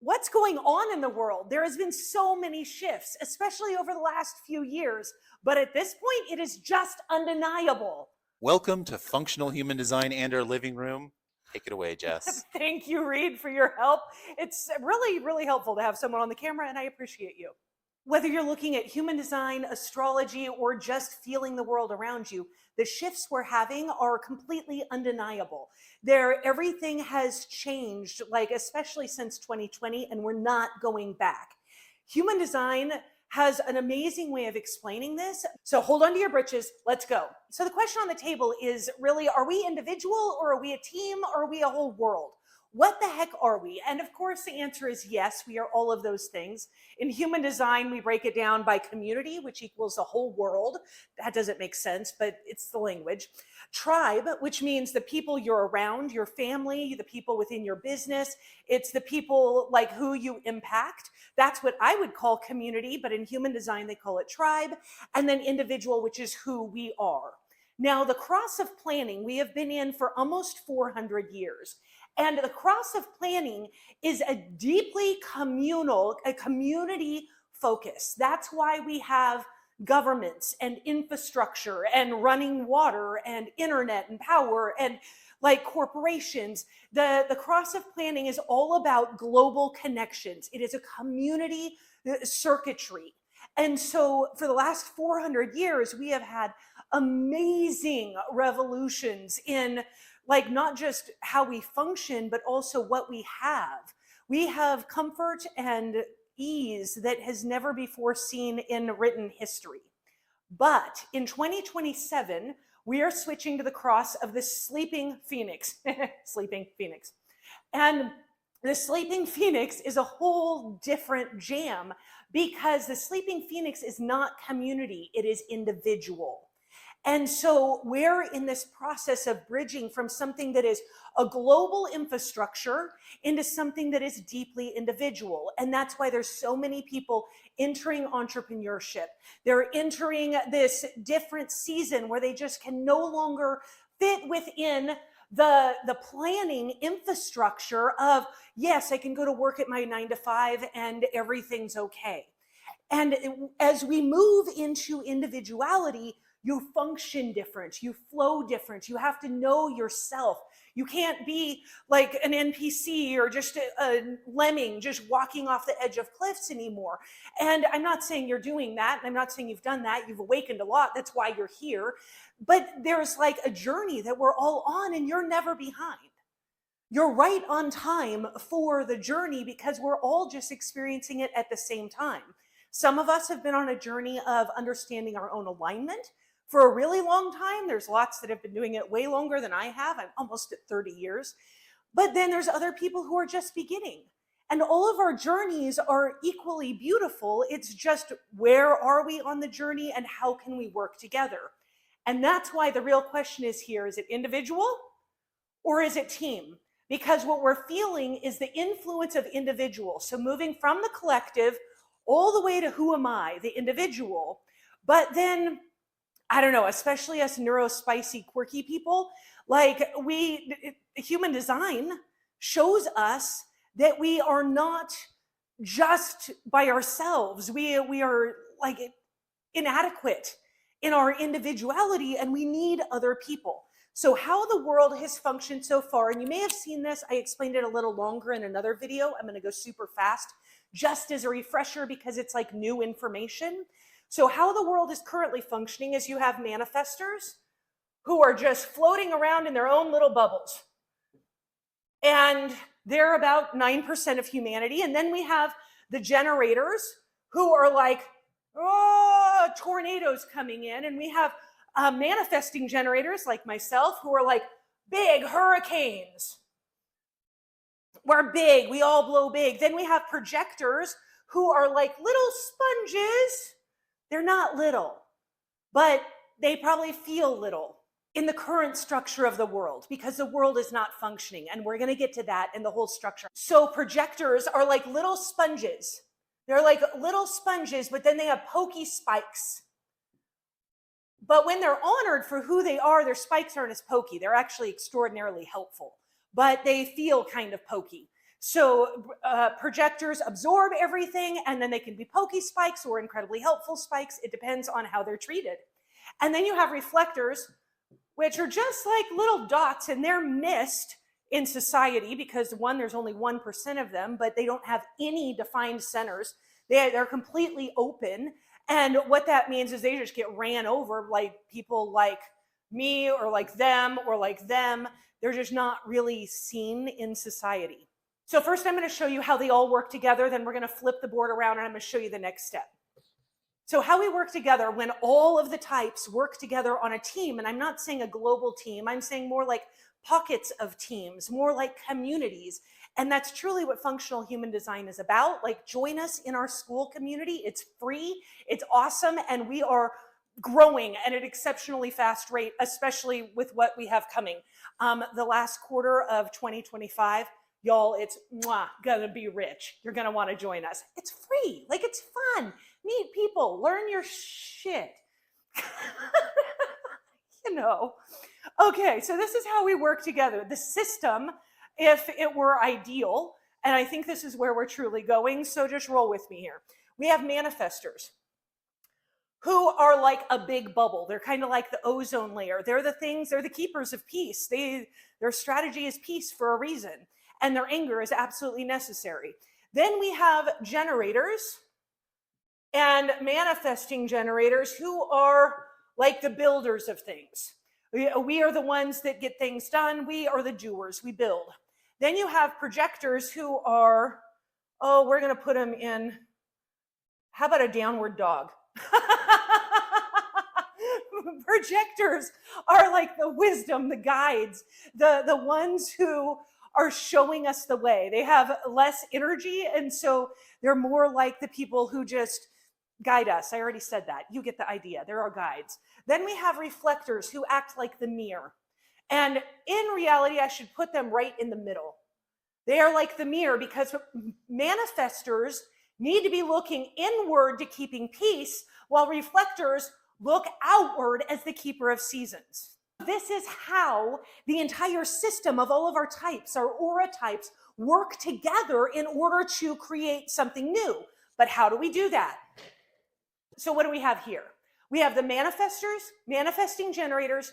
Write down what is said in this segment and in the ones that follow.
What's going on in the world? There has been so many shifts, especially over the last few years, but at this point, it is just undeniable. Welcome to Functional Human Design and Our Living Room. Take it away, Jess. Thank you, Reed, for your help. It's really, really helpful to have someone on the camera, and I appreciate you. Whether you're looking at human design, astrology, or just feeling the world around you, the shifts we're having are completely undeniable. Everything has changed, like especially since 2020, and we're not going back. Human design has an amazing way of explaining this. So hold on to your britches, let's go. So the question on the table is really, are we individual, or are we a team, or are we a whole world? What the heck are we? And of course, the answer is yes, we are all of those things. In human design, we break it down by community, which equals the whole world. That doesn't make sense, but it's the language. Tribe, which means the people you're around, your family, the people within your business. It's the people like who you impact. That's what I would call community, but in human design, they call it tribe. And then individual, which is who we are. Now, the cross of planning, we have been in for almost 400 years. And the cross of planning is a deeply communal, a community focus. That's why we have governments and infrastructure and running water and internet and power and like corporations. The cross of planning is all about global connections. It is a community circuitry. And so for the last 400 years, we have had amazing revolutions in like not just how we function, but also what we have. We have comfort and ease that has never before seen in written history. But in 2027, we are switching to the cross of the sleeping phoenix, sleeping phoenix. And the sleeping phoenix is a whole different jam because the sleeping phoenix is not community, it is individual. And so we're in this process of bridging from something that is a global infrastructure into something that is deeply individual. And that's why there's so many people entering entrepreneurship. They're entering this different season where they just can no longer fit within the planning infrastructure of, yes, I can go to work at my 9 to 5 and everything's okay. And as we move into individuality, you function different, you flow different, you have to know yourself. You can't be like an NPC or just a lemming just walking off the edge of cliffs anymore. And I'm not saying you're doing that, and I'm not saying you've done that, you've awakened a lot, that's why you're here. But there's like a journey that we're all on, and you're never behind. You're right on time for the journey because we're all just experiencing it at the same time. Some of us have been on a journey of understanding our own alignment for a really long time. There's lots that have been doing it way longer than I have. I'm almost at 30 years. But then there's other people who are just beginning. And all of our journeys are equally beautiful. It's just where are we on the journey and how can we work together? And that's why the real question is here, is it individual or is it team? Because what we're feeling is the influence of individual. So moving from the collective all the way to who am I, the individual. But then I don't know, especially us neurospicy, quirky people, like human design shows us that we are not just by ourselves. We are like inadequate in our individuality and we need other people. So how the world has functioned so far, and you may have seen this, I explained it a little longer in another video. I'm going to go super fast just as a refresher because it's like new information. So how the world is currently functioning is you have manifestors who are just floating around in their own little bubbles. And they're about 9% of humanity. And then we have the generators who are like, oh, tornadoes coming in. And we have manifesting generators like myself who are like big hurricanes. We're big, we all blow big. Then we have projectors who are like little sponges. They're not little, but they probably feel little in the current structure of the world because the world is not functioning. And we're going to get to that in the whole structure. So projectors are like little sponges. They're like little sponges, but then they have pokey spikes. But when they're honored for who they are, their spikes aren't as pokey. They're actually extraordinarily helpful, but they feel kind of pokey. So projectors absorb everything, and then they can be pokey spikes or incredibly helpful spikes. It depends on how they're treated. And then you have reflectors, which are just like little dots, and they're missed in society because one, there's only 1% of them, but they don't have any defined centers. They're completely open. And what that means is they just get ran over like people like me or like them or like them. They're just not really seen in society. So first I'm going to show you how they all work together. Then we're going to flip the board around and I'm going to show you the next step. So how we work together when all of the types work together on a team, and I'm not saying a global team, I'm saying more like pockets of teams, more like communities. And that's truly what functional human design is about. Like, join us in our school community. It's free, it's awesome, and we are growing at an exceptionally fast rate, especially with what we have coming. The last quarter of 2025, y'all, it's gonna be rich. You're gonna want to join us. It's free, like it's fun. Meet people, learn your shit. You know. Okay, so this is how we work together. The system, if it were ideal, and I think this is where we're truly going, so just roll with me here. We have manifestors who are like a big bubble. They're kind of like the ozone layer. They're the keepers of peace. Their strategy is peace for a reason, and their anger is absolutely necessary. Then we have generators and manifesting generators who are like the builders of things. We are the ones that get things done. We are the doers. We build. Then you have projectors who are, we're going to put them in, how about a downward dog? Projectors are like the wisdom, the guides, the ones who are showing us the way. They have less energy, and so they're more like the people who just guide us. I already said that. You get the idea. There are guides. Then we have reflectors who act like the mirror. And in reality, I should put them right in the middle. They are like the mirror because manifestors need to be looking inward to keeping peace, while reflectors look outward as the keeper of seasons. This is how the entire system of all of our types, our aura types, work together in order to create something new. But how do we do that? So what do we have here? We have the manifestors, manifesting generators,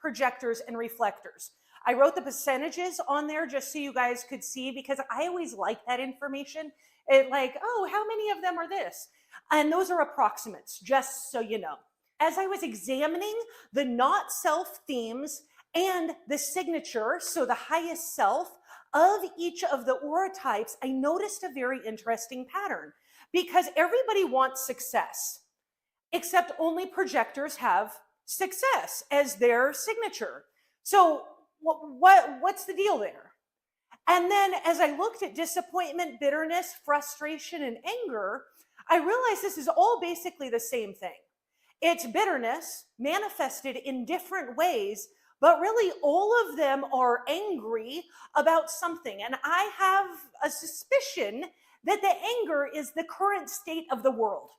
projectors, and reflectors. I wrote the percentages on there just so you guys could see, because I always like that information. How many of them are this? And those are approximates, just so you know. As I was examining the not self themes and the signature, so the highest self of each of the aura types, I noticed a very interesting pattern. Because everybody wants success, except only projectors have success as their signature. So what's the deal there? And then as I looked at disappointment, bitterness, frustration, and anger, I realized this is all basically the same thing. It's bitterness manifested in different ways, but really all of them are angry about something. And I have a suspicion that the anger is the current state of the world.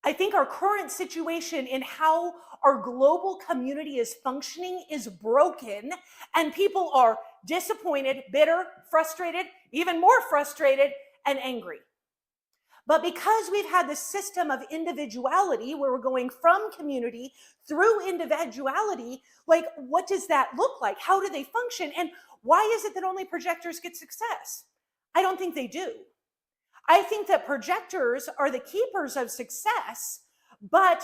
I think our current situation in how our global community is functioning is broken, and people are disappointed, bitter, frustrated, even more frustrated, and angry. But because we've had this system of individuality where we're going from community through individuality, like, what does that look like? How do they function? And why is it that only projectors get success? I don't think they do. I think that projectors are the keepers of success, but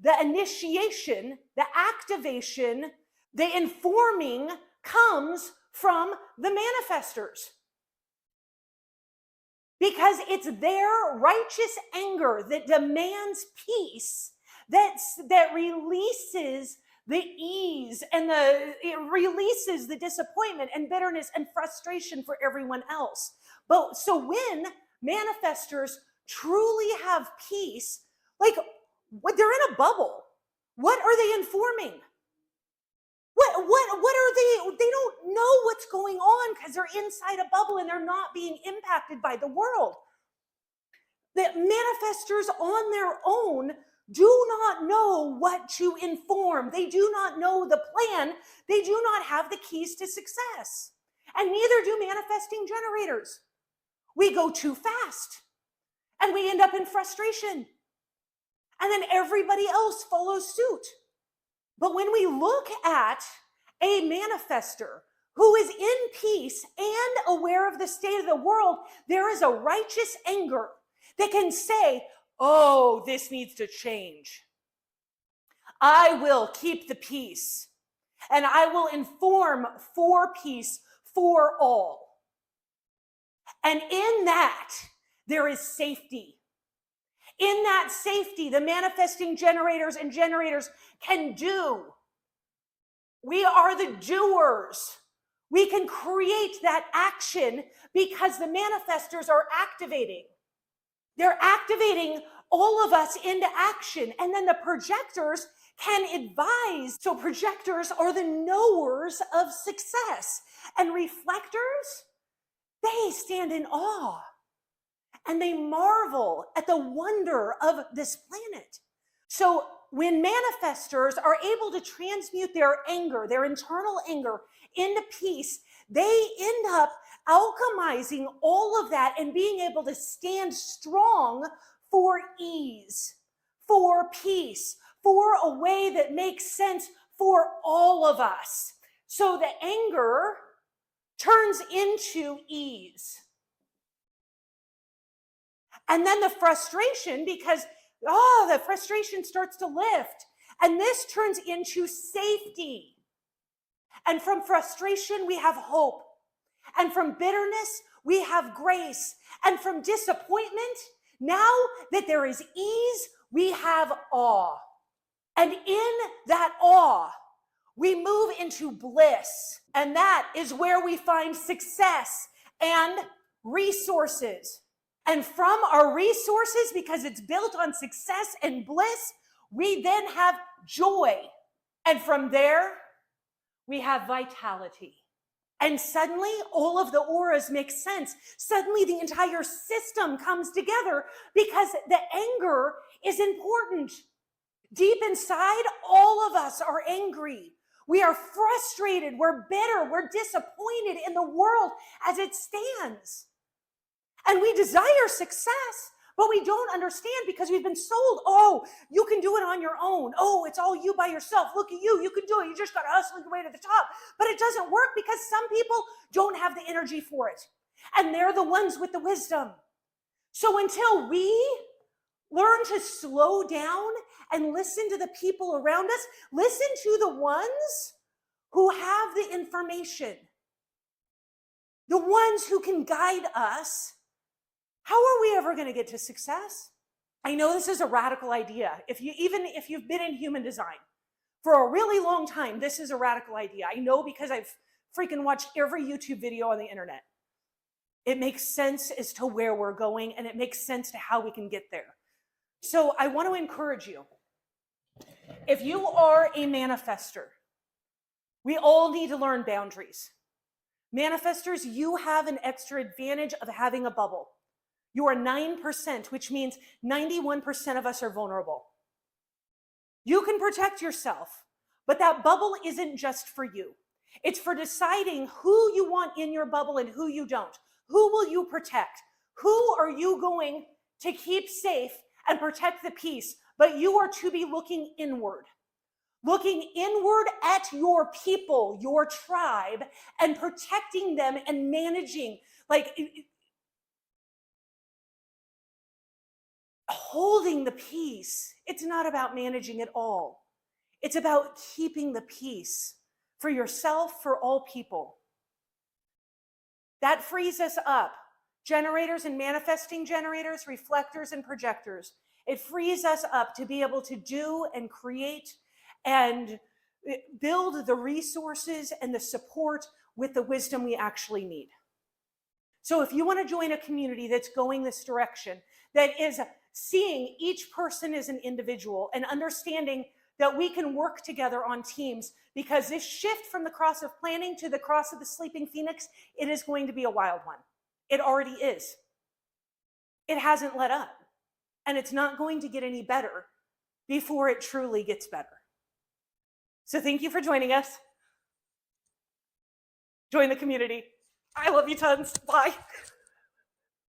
the initiation, the activation, the informing comes from the manifestors. Because it's their righteous anger that demands peace that releases the ease and it releases the disappointment and bitterness and frustration for everyone else. But so when manifestors truly have peace, like, they're in a bubble. What are they informing? What are they? They don't know what's going on because they're inside a bubble and they're not being impacted by the world. The manifestors on their own do not know what to inform. They do not know the plan. They do not have the keys to success. And neither do manifesting generators. We go too fast and we end up in frustration. And then everybody else follows suit. But when we look at a manifester who is in peace and aware of the state of the world, there is a righteous anger that can say, oh, this needs to change. I will keep the peace, and I will inform for peace for all. And in that, there is safety. In that safety, the manifesting generators and generators can do. We are the doers. We can create that action because the manifestors are activating. They're activating all of us into action. And then the projectors can advise. So projectors are the knowers of success. And reflectors, they stand in awe. And they marvel at the wonder of this planet. So when manifestors are able to transmute their anger, their internal anger, into peace, they end up alchemizing all of that and being able to stand strong for ease, for peace, for a way that makes sense for all of us. So the anger turns into ease. And then the frustration, because, the frustration starts to lift. And this turns into safety. And from frustration, we have hope. And from bitterness, we have grace. And from disappointment, now that there is ease, we have awe. And in that awe, we move into bliss. And that is where we find success and resources. And from our resources, because it's built on success and bliss, we then have joy. And from there, we have vitality. And suddenly, all of the auras make sense. Suddenly, the entire system comes together because the anger is important. Deep inside, all of us are angry. We are frustrated. We're bitter. We're disappointed in the world as it stands. And we desire success, but we don't understand because we've been sold, oh, you can do it on your own. Oh, it's all you by yourself. Look at you. You can do it. You just got to hustle your way to the top. But it doesn't work because some people don't have the energy for it. And they're the ones with the wisdom. So until we learn to slow down and listen to the people around us, listen to the ones who have the information, the ones who can guide us, how are we ever going to get to success? I know this is a radical idea. Even if you've been in human design for a really long time, this is a radical idea. I know because I've freaking watched every YouTube video on the internet. It makes sense as to where we're going, and it makes sense to how we can get there. So I want to encourage you. If you are a manifester, we all need to learn boundaries. Manifestors, you have an extra advantage of having a bubble. You are 9%, which means 91% of us are vulnerable. You can protect yourself, but that bubble isn't just for you. It's for deciding who you want in your bubble and who you don't. Who will you protect? Who are you going to keep safe and protect the peace? But you are to be looking inward at your people, your tribe, and protecting them and managing, holding the peace. It's not about managing it all. It's about keeping the peace for yourself, for all people. That frees us up. Generators and manifesting generators, reflectors and projectors. It frees us up to be able to do and create and build the resources and the support with the wisdom we actually need. So if you want to join a community that's going this direction, that is seeing each person as an individual and understanding that we can work together on teams, because this shift from the cross of planning to the cross of the sleeping phoenix, it is going to be a wild one. It already is. It hasn't let up, and it's not going to get any better before it truly gets better. So thank you for joining us. Join the community. I love you tons. Bye.